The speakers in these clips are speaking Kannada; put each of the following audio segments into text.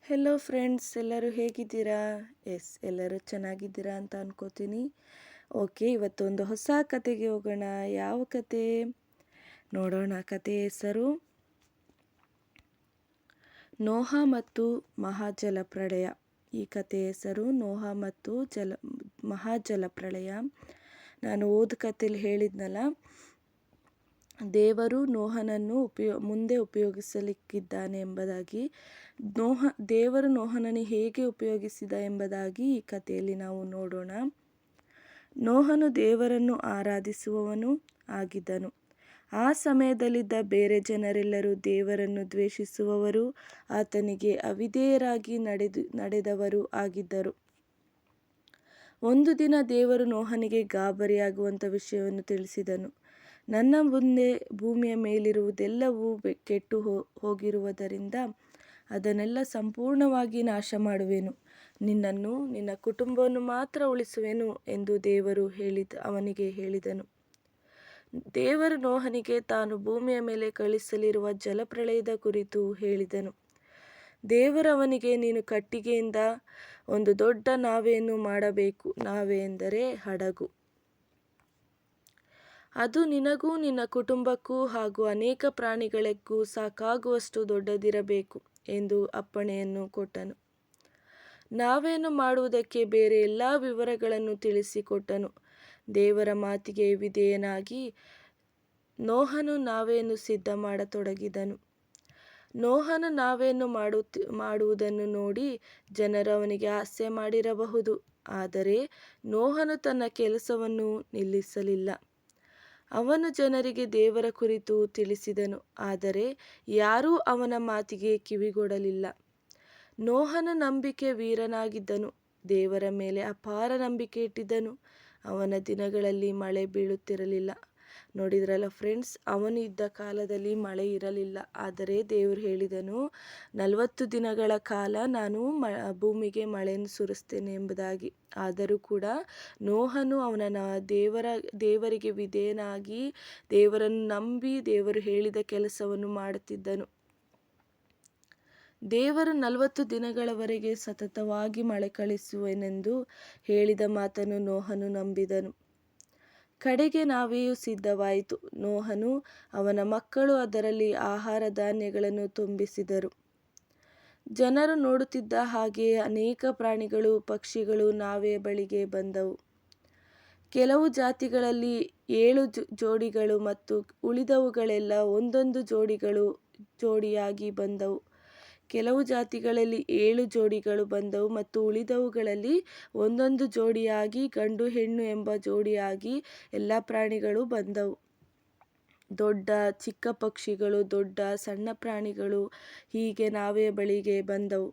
ಹೆಲೋ ಫ್ರೆಂಡ್ಸ್, ಎಲ್ಲರೂ ಹೇಗಿದ್ದೀರಾ? ಎಲ್ಲರೂ ಚೆನ್ನಾಗಿದ್ದೀರಾ ಅಂತ ಅನ್ಕೋತೀನಿ. ಓಕೆ, ಇವತ್ತೊಂದು ಹೊಸ ಕತೆಗೆ ಹೋಗೋಣ. ಯಾವ ಕತೆ ನೋಡೋಣ? ಕತೆ ಹೆಸರು ನೋಹ ಮತ್ತು ಮಹಾಜಲಪ್ರಳಯ. ಈ ಕತೆ ಹೆಸರು ನೋಹ ಮತ್ತು ಮಹಾಜಲಪ್ರಳಯ. ನಾನು ಕಥೆಯಲ್ಲಿ ಹೇಳಿದ್ನಲ್ಲ, ದೇವರು ನೋಹನನ್ನು ಮುಂದೆ ಉಪಯೋಗಿಸಲಿಕ್ಕಿದ್ದಾನೆ ಎಂಬುದಾಗಿ. ದೇವರು ನೋಹನನ್ನು ಹೇಗೆ ಉಪಯೋಗಿಸಿದ ಎಂಬುದಾಗಿ ಈ ಕಥೆಯಲ್ಲಿ ನಾವು ನೋಡೋಣ. ನೋಹನು ದೇವರನ್ನು ಆರಾಧಿಸುವವನು ಆಗಿದ್ದನು. ಆ ಸಮಯದಲ್ಲಿದ್ದ ಬೇರೆ ಜನರೆಲ್ಲರೂ ದೇವರನ್ನು ದ್ವೇಷಿಸುವವರು, ಆತನಿಗೆ ಅವಿಧೇಯರಾಗಿ ನಡೆದವರು ಆಗಿದ್ದರು. ಒಂದು ದಿನ ದೇವರು ನೋಹನಿಗೆ ಗಾಬರಿಯಾಗುವಂಥ ವಿಷಯವನ್ನು ತಿಳಿಸಿದನು. ನನ್ನ ಮುಂದೆ ಭೂಮಿಯ ಮೇಲಿರುವುದೆಲ್ಲವೂ ಕೆಟ್ಟು ಹೋಗಿರುವುದರಿಂದ ಅದನ್ನೆಲ್ಲ ಸಂಪೂರ್ಣವಾಗಿ ನಾಶ ಮಾಡುವೆನು. ನಿನ್ನನ್ನು, ನಿನ್ನ ಕುಟುಂಬವನ್ನು ಮಾತ್ರ ಉಳಿಸುವೆನು ಎಂದು ದೇವರು ಅವನಿಗೆ ಹೇಳಿದನು. ದೇವರು ನೋಹನಿಗೆ ತಾನು ಭೂಮಿಯ ಮೇಲೆ ಕಳುಹಿಸಲಿರುವ ಜಲಪ್ರಳಯದ ಕುರಿತು ಹೇಳಿದನು. ದೇವರು ಅವನಿಗೆ, ನೀನು ಕಟ್ಟಿಗೆಯಿಂದ ಒಂದು ದೊಡ್ಡ ನಾವೆಯನ್ನು ಮಾಡಬೇಕು. ನಾವೆ ಎಂದರೆ ಹಡಗು. ಅದು ನಿನಗೂ ನಿನ್ನ ಕುಟುಂಬಕ್ಕೂ ಹಾಗೂ ಅನೇಕ ಪ್ರಾಣಿಗಳಿಗೂ ಸಾಕಾಗುವಷ್ಟು ದೊಡ್ಡದಿರಬೇಕು ಎಂದು ಅಪ್ಪಣೆಯನ್ನು ಕೊಟ್ಟನು. ನಾವೆಯನ್ನು ಮಾಡುವುದಕ್ಕೆ ಬೇರೆ ಎಲ್ಲ ವಿವರಗಳನ್ನು ತಿಳಿಸಿಕೊಟ್ಟನು. ದೇವರ ಮಾತಿಗೆ ವಿಧೇಯನಾಗಿ ನೋಹನು ನಾವೆಯನ್ನು ಸಿದ್ಧ ಮಾಡತೊಡಗಿದನು. ನೋಹನು ನಾವೆಯನ್ನು ಮಾಡುವುದನ್ನು ನೋಡಿ ಜನರು ಅವನಿಗೆ ಹಾಸ್ಯ ಮಾಡಿರಬಹುದು. ಆದರೆ ನೋಹನು ತನ್ನ ಕೆಲಸವನ್ನು ನಿಲ್ಲಿಸಲಿಲ್ಲ. ಅವನು ಜನರಿಗೆ ದೇವರ ಕುರಿತು ತಿಳಿಸಿದನು, ಆದರೆ ಯಾರೂ ಅವನ ಮಾತಿಗೆ ಕಿವಿಗೊಡಲಿಲ್ಲ. ನೋಹನು ನಂಬಿಕೆ ವೀರನಾಗಿದ್ದನು, ದೇವರ ಮೇಲೆ ಅಪಾರ ನಂಬಿಕೆ ಇಟ್ಟಿದ್ದನು. ಅವನ ದಿನಗಳಲ್ಲಿ ಮಳೆ ಬೀಳುತ್ತಿರಲಿಲ್ಲ. ನೋಡಿದ್ರಲ್ಲ ಫ್ರೆಂಡ್ಸ್, ಅವನು ಇದ್ದ ಕಾಲದಲ್ಲಿ ಮಳೆ ಇರಲಿಲ್ಲ. ಆದರೆ ದೇವರು ಹೇಳಿದನು, 40 ದಿನಗಳ ಕಾಲ ನಾನು ಭೂಮಿಗೆ ಮಳೆಯನ್ನು ಸುರಿಸ್ತೇನೆ ಎಂಬುದಾಗಿ. ಆದರೂ ಕೂಡ ನೋಹನು ದೇವರಿಗೆ ವಿಧೇಯನಾಗಿ ದೇವರನ್ನು ನಂಬಿ ದೇವರು ಹೇಳಿದ ಕೆಲಸವನ್ನು ಮಾಡುತ್ತಿದ್ದನು. ದೇವರು 40 ದಿನಗಳವರೆಗೆ ಸತತವಾಗಿ ಮಳೆ ಕಳುಹಿಸುವೆನೆಂದು ಹೇಳಿದ ಮಾತನ್ನು ನೋಹನು ನಂಬಿದನು. ಕಡೆಗೆ ನಾವೆಯೂ ಸಿದ್ಧವಾಯಿತು. ನೋಹನು ಅವನ ಮಕ್ಕಳು ಅದರಲ್ಲಿ ಆಹಾರ ಧಾನ್ಯಗಳನ್ನು ತುಂಬಿಸಿದರು. ಜನರು ನೋಡುತ್ತಿದ್ದ ಹಾಗೆಯೇ ಅನೇಕ ಪ್ರಾಣಿಗಳು, ಪಕ್ಷಿಗಳು ನಾವೆಯ ಬಳಿಗೆ ಬಂದವು. ಕೆಲವು ಜಾತಿಗಳಲ್ಲಿ 7 ಜೋಡಿಗಳು ಮತ್ತು ಉಳಿದವುಗಳೆಲ್ಲ ಒಂದೊಂದು ಜೋಡಿಯಾಗಿ ಬಂದವು. ಕೆಲವು ಜಾತಿಗಳಲ್ಲಿ 7 ಜೋಡಿಗಳು ಬಂದವು ಮತ್ತು ಉಳಿದವುಗಳಲ್ಲಿ ಒಂದೊಂದು ಜೋಡಿಯಾಗಿ, ಗಂಡು ಹೆಣ್ಣು ಎಂಬ ಜೋಡಿಯಾಗಿ ಎಲ್ಲ ಪ್ರಾಣಿಗಳು ಬಂದವು. ದೊಡ್ಡ ಚಿಕ್ಕ ಪಕ್ಷಿಗಳು, ದೊಡ್ಡ ಸಣ್ಣ ಪ್ರಾಣಿಗಳು ಹೀಗೆ ನಾವೆಯ ಬಳಿಗೆ ಬಂದವು.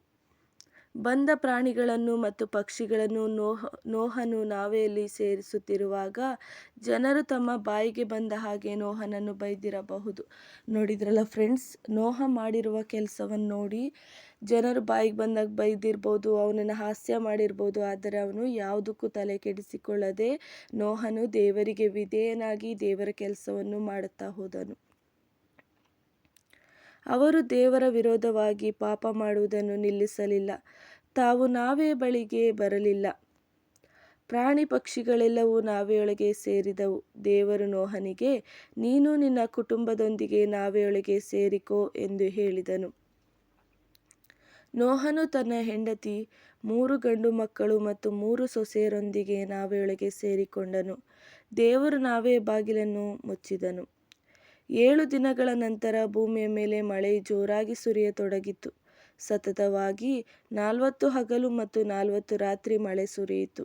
ಬಂದ ಪ್ರಾಣಿಗಳನ್ನು ಮತ್ತು ಪಕ್ಷಿಗಳನ್ನು ನೋಹನು ನಾವೆಯಲ್ಲಿ ಸೇರಿಸುತ್ತಿರುವಾಗ ಜನರು ತಮ್ಮ ಬಾಯಿಗೆ ಬಂದ ಹಾಗೆ ನೋಹನನ್ನು ಬೈದಿರಬಹುದು. ನೋಡಿದ್ರಲ್ಲ ಫ್ರೆಂಡ್ಸ್, ನೋಹ ಮಾಡಿರುವ ಕೆಲಸವನ್ನು ನೋಡಿ ಜನರು ಬಾಯಿಗೆ ಬಂದಾಗ ಬೈದಿರ್ಬೋದು, ಅವನನ್ನು ಹಾಸ್ಯ ಮಾಡಿರ್ಬೋದು. ಆದರೆ ಅವನು ಯಾವುದಕ್ಕೂ ತಲೆ ಕೆಡಿಸಿಕೊಳ್ಳದೆ ನೋಹನು ದೇವರಿಗೆ ವಿಧೇಯನಾಗಿ ದೇವರ ಕೆಲಸವನ್ನು ಮಾಡುತ್ತಾ ಹೋದನು. ಅವರು ದೇವರ ವಿರೋಧವಾಗಿ ಪಾಪ ಮಾಡುವುದನ್ನು ನಿಲ್ಲಿಸಲಿಲ್ಲ. ತಾವು ನಾವೆಯ ಬಳಿಗೆ ಬರಲಿಲ್ಲ. ಪ್ರಾಣಿ ಪಕ್ಷಿಗಳೆಲ್ಲವೂ ನಾವೆಯೊಳಗೆ ಸೇರಿದವು. ದೇವರು ನೋಹನಿಗೆ, ನೀನು ನಿನ್ನ ಕುಟುಂಬದೊಂದಿಗೆ ನಾವೆಯೊಳಗೆ ಸೇರಿಕೋ ಎಂದು ಹೇಳಿದನು. ನೋಹನು ತನ್ನ ಹೆಂಡತಿ, 3 ಗಂಡು ಮಕ್ಕಳು ಮತ್ತು 3 ಸೊಸೆಯರೊಂದಿಗೆ ನಾವೆಯೊಳಗೆ ಸೇರಿಕೊಂಡನು. ದೇವರು ನಾವೆಯ ಬಾಗಿಲನ್ನು ಮುಚ್ಚಿದನು. 7 ದಿನಗಳ ನಂತರ ಭೂಮಿಯ ಮೇಲೆ ಮಳೆಯು ಜೋರಾಗಿ ಸುರಿಯತೊಡಗಿತು. ಸತತವಾಗಿ 40 ಹಗಲು ಮತ್ತು 40 ರಾತ್ರಿ ಮಳೆ ಸುರಿಯಿತು.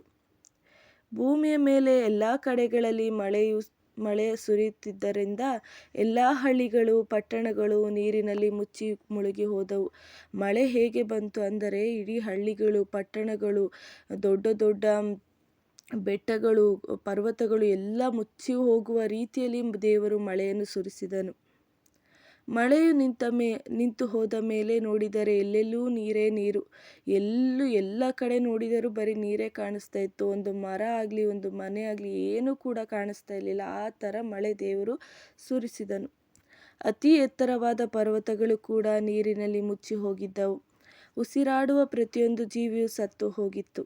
ಭೂಮಿಯ ಮೇಲೆ ಎಲ್ಲ ಕಡೆಗಳಲ್ಲಿ ಮಳೆ ಸುರಿಯುತ್ತಿದ್ದರಿಂದ ಎಲ್ಲ ಹಳ್ಳಿಗಳು, ಪಟ್ಟಣಗಳು ನೀರಿನಲ್ಲಿ ಮುಳುಗಿ ಹೋದವು. ಮಳೆ ಹೇಗೆ ಬಂತು ಅಂದರೆ, ಇಡೀ ಹಳ್ಳಿಗಳು, ಪಟ್ಟಣಗಳು, ದೊಡ್ಡ ದೊಡ್ಡ ಬೆಟ್ಟಗಳು, ಪರ್ವತಗಳು ಎಲ್ಲ ಮುಚ್ಚಿ ಹೋಗುವ ರೀತಿಯಲ್ಲಿ ದೇವರು ಮಳೆಯನ್ನು ಸುರಿಸಿದನು. ಮಳೆಯು ನಿಂತು ಹೋದ ಮೇಲೆ ನೋಡಿದರೆ ಎಲ್ಲೆಲ್ಲೂ ನೀರೇ ನೀರು. ಎಲ್ಲ ಕಡೆ ನೋಡಿದರೂ ಬರೀ ನೀರೇ ಕಾಣಿಸ್ತಾ ಇತ್ತು. ಒಂದು ಮರ ಆಗಲಿ, ಒಂದು ಮನೆ ಆಗಲಿ ಏನೂ ಕೂಡ ಕಾಣಿಸ್ತಾ ಇರಲಿಲ್ಲ. ಆ ಥರ ಮಳೆ ದೇವರು ಸುರಿಸಿದನು. ಅತಿ ಎತ್ತರವಾದ ಪರ್ವತಗಳು ಕೂಡ ನೀರಿನಲ್ಲಿ ಮುಚ್ಚಿ ಹೋಗಿದ್ದವು. ಉಸಿರಾಡುವ ಪ್ರತಿಯೊಂದು ಜೀವಿಯೂ ಸತ್ತು ಹೋಗಿತ್ತು.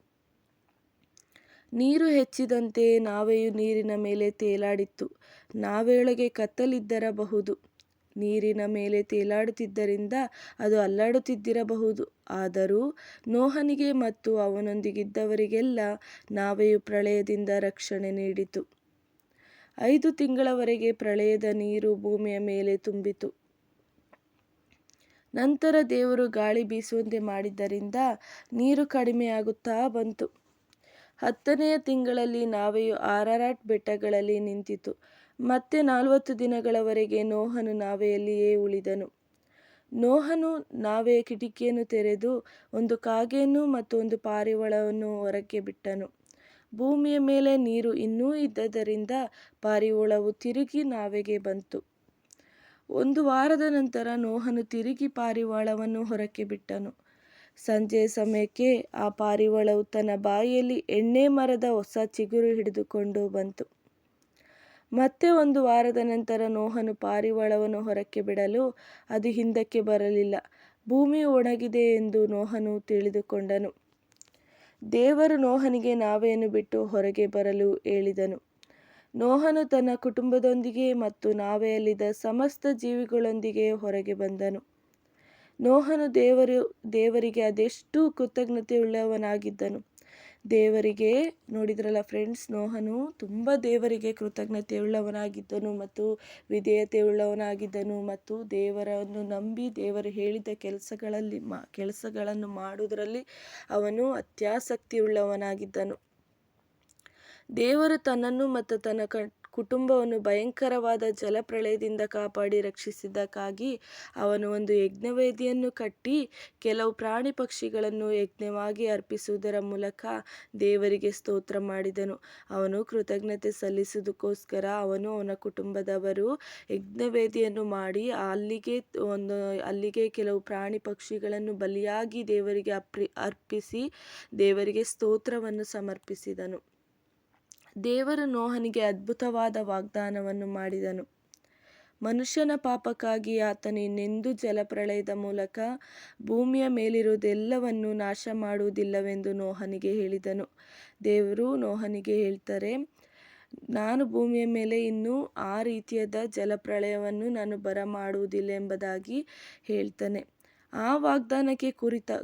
ನೀರು ಹೆಚ್ಚಿದಂತೆ ನಾವೆಯು ನೀರಿನ ಮೇಲೆ ತೇಲಾಡಿತ್ತು. ನಾವೆಯೊಳಗೆ ಕತ್ತಲಿದ್ದಿರಬಹುದು. ನೀರಿನ ಮೇಲೆ ತೇಲಾಡುತ್ತಿದ್ದರಿಂದ ಅದು ಅಲ್ಲಾಡುತ್ತಿದ್ದಿರಬಹುದು. ಆದರೂ ನೋಹನಿಗೆ ಮತ್ತು ಅವನೊಂದಿಗಿದ್ದವರಿಗೆಲ್ಲ ನಾವೆಯು ಪ್ರಳಯದಿಂದ ರಕ್ಷಣೆ ನೀಡಿತು. 5 ತಿಂಗಳವರೆಗೆ ಪ್ರಳಯದ ನೀರು ಭೂಮಿಯ ಮೇಲೆ ತುಂಬಿತು. ನಂತರ ದೇವರು ಗಾಳಿ ಬೀಸುವಂತೆ ಮಾಡಿದ್ದರಿಂದ ನೀರು ಕಡಿಮೆಯಾಗುತ್ತಾ ಬಂತು. 10ನೆಯ ತಿಂಗಳಲ್ಲಿ ನಾವೆಯು ಅರಾರಾಟ್ ಬೆಟ್ಟಗಳಲ್ಲಿ ನಿಂತಿತು. ಮತ್ತೆ 40 ದಿನಗಳವರೆಗೆ ನೋಹನು ನಾವೆಯಲ್ಲಿಯೇ ಉಳಿದನು. ನೋಹನು ನಾವೆಯ ಕಿಟಕಿಯನ್ನು ತೆರೆದು ಒಂದು ಕಾಗೆಯನ್ನು ಮತ್ತು ಒಂದು ಪಾರಿವಾಳವನ್ನು ಹೊರಕ್ಕೆ ಬಿಟ್ಟನು. ಭೂಮಿಯ ಮೇಲೆ ನೀರು ಇನ್ನೂ ಇದ್ದದರಿಂದ ಪಾರಿವಾಳವು ತಿರುಗಿ ನಾವೆಗೆ ಬಂತು. 1 ವಾರದ ನಂತರ ನೋಹನು ತಿರುಗಿ ಪಾರಿವಾಳವನ್ನು ಹೊರಕ್ಕೆ ಬಿಟ್ಟನು. ಸಂಜೆಯ ಸಮಯಕ್ಕೆ ಆ ಪಾರಿವಾಳವು ತನ್ನ ಬಾಯಿಯಲ್ಲಿ ಎಣ್ಣೆ ಮರದ ಹೊಸ ಚಿಗುರು ಹಿಡಿದುಕೊಂಡು ಬಂತು. ಮತ್ತೆ 1 ವಾರದ ನಂತರ ನೋಹನು ಪಾರಿವಾಳವನ್ನು ಹೊರಕ್ಕೆ ಬಿಡಲು ಅದು ಹಿಂದಕ್ಕೆ ಬರಲಿಲ್ಲ. ಭೂಮಿಯು ಒಣಗಿದೆ ಎಂದು ನೋಹನು ತಿಳಿದುಕೊಂಡನು. ದೇವರು ನೋಹನಿಗೆ ನಾವೆಯನ್ನು ಬಿಟ್ಟು ಹೊರಗೆ ಬರಲು ಹೇಳಿದನು. ನೋಹನು ತನ್ನ ಕುಟುಂಬದೊಂದಿಗೆ ಮತ್ತು ನಾವೆಯಲ್ಲಿದ್ದ ಸಮಸ್ತ ಜೀವಿಗಳೊಂದಿಗೆ ಹೊರಗೆ ಬಂದನು. ನೋಹನು ದೇವರಿಗೆ ಅದೆಷ್ಟು ಕೃತಜ್ಞತೆಯುಳ್ಳವನಾಗಿದ್ದನು. ದೇವರಿಗೆ ನೋಡಿದ್ರಲ್ಲ ಫ್ರೆಂಡ್ಸ್, ನೋಹನು ತುಂಬ ದೇವರಿಗೆ ಕೃತಜ್ಞತೆಯುಳ್ಳವನಾಗಿದ್ದನು ಮತ್ತು ವಿಧೇಯತೆಯುಳ್ಳವನಾಗಿದ್ದನು ಮತ್ತು ದೇವರನ್ನು ನಂಬಿ ದೇವರು ಹೇಳಿದ ಕೆಲಸಗಳನ್ನು ಮಾಡುವುದರಲ್ಲಿ ಅವನು ಅತ್ಯಾಸಕ್ತಿಯುಳ್ಳವನಾಗಿದ್ದನು. ದೇವರು ತನ್ನನ್ನು ಮತ್ತು ತನ್ನ ಕುಟುಂಬವನ್ನು ಭಯಂಕರವಾದ ಜಲಪ್ರಳಯದಿಂದ ಕಾಪಾಡಿ ರಕ್ಷಿಸಿದ್ದಕ್ಕಾಗಿ ಅವನು ಒಂದು ಯಜ್ಞವೇದಿಯನ್ನು ಕಟ್ಟಿ ಕೆಲವು ಪ್ರಾಣಿ ಪಕ್ಷಿಗಳನ್ನು ಯಜ್ಞವಾಗಿ ಅರ್ಪಿಸುವುದರ ಮೂಲಕ ದೇವರಿಗೆ ಸ್ತೋತ್ರ ಮಾಡಿದನು. ಅವನು ಕೃತಜ್ಞತೆ ಸಲ್ಲಿಸುವುದಕ್ಕೋಸ್ಕರ ಅವನು ಅವನ ಕುಟುಂಬದವರು ಯಜ್ಞವೇದಿಯನ್ನು ಮಾಡಿ ಅಲ್ಲಿಗೆ ಕೆಲವು ಪ್ರಾಣಿ ಪಕ್ಷಿಗಳನ್ನು ಬಲಿಯಾಗಿ ದೇವರಿಗೆ ಅರ್ಪಿಸಿ ದೇವರಿಗೆ ಸ್ತೋತ್ರವನ್ನು ಸಮರ್ಪಿಸಿದನು. ದೇವರು ನೋಹನಿಗೆ ಅದ್ಭುತವಾದ ವಾಗ್ದಾನವನ್ನು ಮಾಡಿದನು. ಮನುಷ್ಯನ ಪಾಪಕ್ಕಾಗಿ ಆತನು ಇನ್ನೆಂದೂ ಜಲಪ್ರಳಯದ ಮೂಲಕ ಭೂಮಿಯ ಮೇಲಿರುವುದೆಲ್ಲವನ್ನೂ ನಾಶ ಮಾಡುವುದಿಲ್ಲವೆಂದು ನೋಹನಿಗೆ ಹೇಳಿದನು. ದೇವರು ನೋಹನಿಗೆ ಹೇಳ್ತಾರೆ, ನಾನು ಭೂಮಿಯ ಮೇಲೆ ಇನ್ನೂ ಆ ರೀತಿಯಾದ ಜಲಪ್ರಳಯವನ್ನು ನಾನು ಬರಮಾಡುವುದಿಲ್ಲ ಎಂಬುದಾಗಿ ಹೇಳ್ತಾನೆ. ಆ ವಾಗ್ದಾನಕ್ಕೆ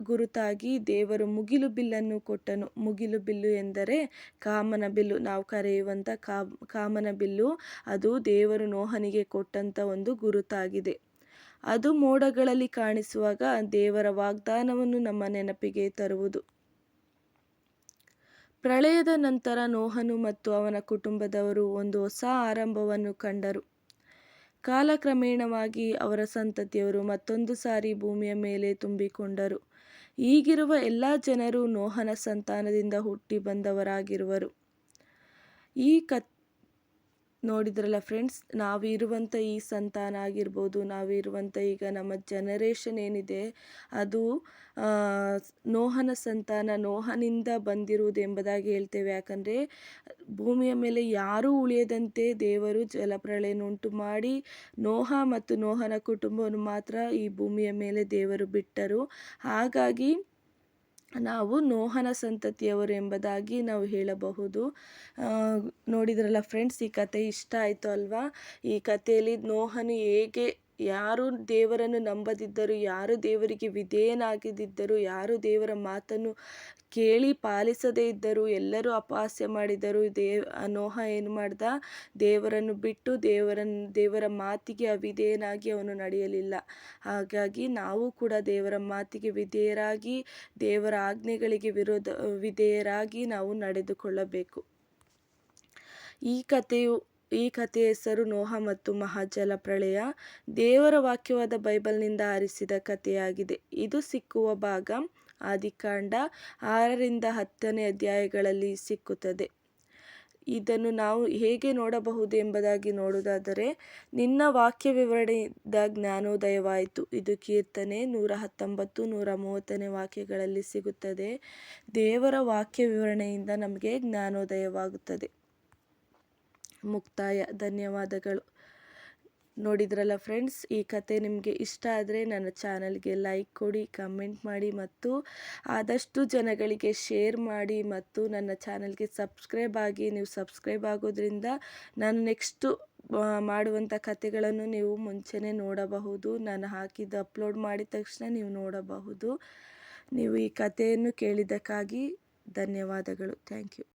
ಗುರುತಾಗಿ ದೇವರು ಮುಗಿಲು ಬಿಲ್ಲನ್ನು ಕೊಟ್ಟನು. ಮುಗಿಲು ಬಿಲ್ಲು ಎಂದರೆ ಕಾಮನ ಬಿಲ್ಲು, ನಾವು ಕರೆಯುವಂಥ ಕಾಮನ ಬಿಲ್ಲು. ಅದು ದೇವರು ನೋಹನಿಗೆ ಕೊಟ್ಟಂಥ ಒಂದು ಗುರುತಾಗಿದೆ. ಅದು ಮೋಡಗಳಲ್ಲಿ ಕಾಣಿಸುವಾಗ ದೇವರ ವಾಗ್ದಾನವನ್ನು ನಮ್ಮ ನೆನಪಿಗೆ ತರುವುದು. ಪ್ರಳಯದ ನಂತರ ನೋಹನು ಮತ್ತು ಅವನ ಕುಟುಂಬದವರು ಒಂದು ಹೊಸ ಆರಂಭವನ್ನು ಕಂಡರು. ಕಾಲಕ್ರಮೇಣವಾಗಿ ಅವರ ಸಂತತಿಯವರು ಮತ್ತೊಂದು ಸಾರಿ ಭೂಮಿಯ ಮೇಲೆ ತುಂಬಿಕೊಂಡರು. ಈಗಿರುವ ಎಲ್ಲ ಜನರು ನೋಹನ ಸಂತಾನದಿಂದ ಹುಟ್ಟಿ ಬಂದವರಾಗಿರುವರು. ನೋಡಿದ್ರಲ್ಲ ಫ್ರೆಂಡ್ಸ್, ನಾವಿರುವಂಥ ಈ ಸಂತಾನ ಆಗಿರ್ಬೋದು, ನಾವಿರುವಂಥ ಈಗ ನಮ್ಮ ಜನರೇಷನ್ ಏನಿದೆ ಅದು ನೋಹನ ಸಂತಾನ, ನೋಹನಿಂದ ಬಂದಿರುವುದು ಎಂಬುದಾಗಿ ಹೇಳ್ತೇವೆ. ಯಾಕಂದರೆ ಭೂಮಿಯ ಮೇಲೆ ಯಾರೂ ಉಳಿಯದಂತೆ ದೇವರು ಜಲಪ್ರಳಯನುಂಟು ಮಾಡಿ ನೋಹ ಮತ್ತು ನೋಹನ ಕುಟುಂಬವನ್ನು ಮಾತ್ರ ಈ ಭೂಮಿಯ ಮೇಲೆ ದೇವರು ಬಿಟ್ಟರು. ಹಾಗಾಗಿ ನಾವು ನೋಹನ ಸಂತತಿಯವರು ಎಂಬುದಾಗಿ ನಾವು ಹೇಳಬಹುದು. ನೋಡಿದ್ರಲ್ಲ ಫ್ರೆಂಡ್ಸ್, ಈ ಕತೆ ಇಷ್ಟ ಆಯಿತು ಅಲ್ವಾ? ಈ ಕಥೆಯಲ್ಲಿ ನೋಹನು ಹೇಗೆ ಯಾರು ದೇವರನ್ನು ನಂಬದಿದ್ದರು, ಯಾರು ದೇವರಿಗೆ ವಿಧೇಯನಾಗದಿದ್ದರು, ಯಾರು ದೇವರ ಮಾತನ್ನು ಕೇಳಿ ಪಾಲಿಸದೇ ಇದ್ದರು, ಎಲ್ಲರೂ ಅಪಹಾಸ್ಯ ಮಾಡಿದರು. ನೋಹ ಏನು ಮಾಡ್ದ? ದೇವರನ್ನು ಬಿಟ್ಟು ದೇವರ ಮಾತಿಗೆ ಅವಿಧೇಯನಾಗಿ ಅವನು ನಡೆಯಲಿಲ್ಲ. ಹಾಗಾಗಿ ನಾವು ಕೂಡ ದೇವರ ಮಾತಿಗೆ ವಿಧೇಯರಾಗಿ ದೇವರ ಆಜ್ಞೆಗಳಿಗೆ ವಿಧೇಯರಾಗಿ ನಾವು ನಡೆದುಕೊಳ್ಳಬೇಕು. ಈ ಕಥೆಯ ಹೆಸರು ನೋಹ ಮತ್ತು ಮಹಾಜಲಪ್ರಳಯ. ದೇವರ ವಾಕ್ಯವಾದ ಬೈಬಲ್ನಿಂದ ಆರಿಸಿದ ಕಥೆಯಾಗಿದೆ. ಇದು ಸಿಕ್ಕುವ ಭಾಗ ಆದಿಕಾಂಡ 6ರಿಂದ 10ನೇ ಅಧ್ಯಾಯಗಳಲ್ಲಿ ಸಿಕ್ಕುತ್ತದೆ. ಇದನ್ನು ನಾವು ಹೇಗೆ ನೋಡಬಹುದು ಎಂಬುದಾಗಿ ನೋಡುವುದಾದರೆ, ನಿನ್ನ ವಾಕ್ಯ ವಿವರಣೆಯಿಂದ ಜ್ಞಾನೋದಯವಾಯಿತು. ಇದು ಕೀರ್ತನೆ 119, 130ನೇ ವಾಕ್ಯಗಳಲ್ಲಿ ಸಿಗುತ್ತದೆ. ದೇವರ ವಾಕ್ಯ ವಿವರಣೆಯಿಂದ ನಮಗೆ ಜ್ಞಾನೋದಯವಾಗುತ್ತದೆ. ಮುಕ್ತಾಯ. ಧನ್ಯವಾದಗಳು. ನೋಡಿದ್ರಲ್ಲ ಫ್ರೆಂಡ್ಸ್, ಈ ಕತೆ ನಿಮಗೆ ಇಷ್ಟ ಆದರೆ ನನ್ನ ಚಾನಲ್ಗೆ ಲೈಕ್ ಕೊಡಿ, ಕಮೆಂಟ್ ಮಾಡಿ ಮತ್ತು ಆದಷ್ಟು ಜನಗಳಿಗೆ ಶೇರ್ ಮಾಡಿ ಮತ್ತು ನನ್ನ ಚಾನಲ್ಗೆ ಸಬ್ಸ್ಕ್ರೈಬ್ ಆಗಿ. ನೀವು ಸಬ್ಸ್ಕ್ರೈಬ್ ಆಗೋದ್ರಿಂದ ನಾನು ನೆಕ್ಸ್ಟು ಮಾಡುವಂಥ ಕತೆಗಳನ್ನು ನೀವು ಮುಂಚೆನೇ ನೋಡಬಹುದು. ನಾನು ಹಾಕಿದ್ದು ಅಪ್ಲೋಡ್ ಮಾಡಿದ ತಕ್ಷಣ ನೀವು ನೋಡಬಹುದು. ನೀವು ಈ ಕಥೆಯನ್ನು ಕೇಳಿದ್ದಕ್ಕಾಗಿ ಧನ್ಯವಾದಗಳು. Thank you.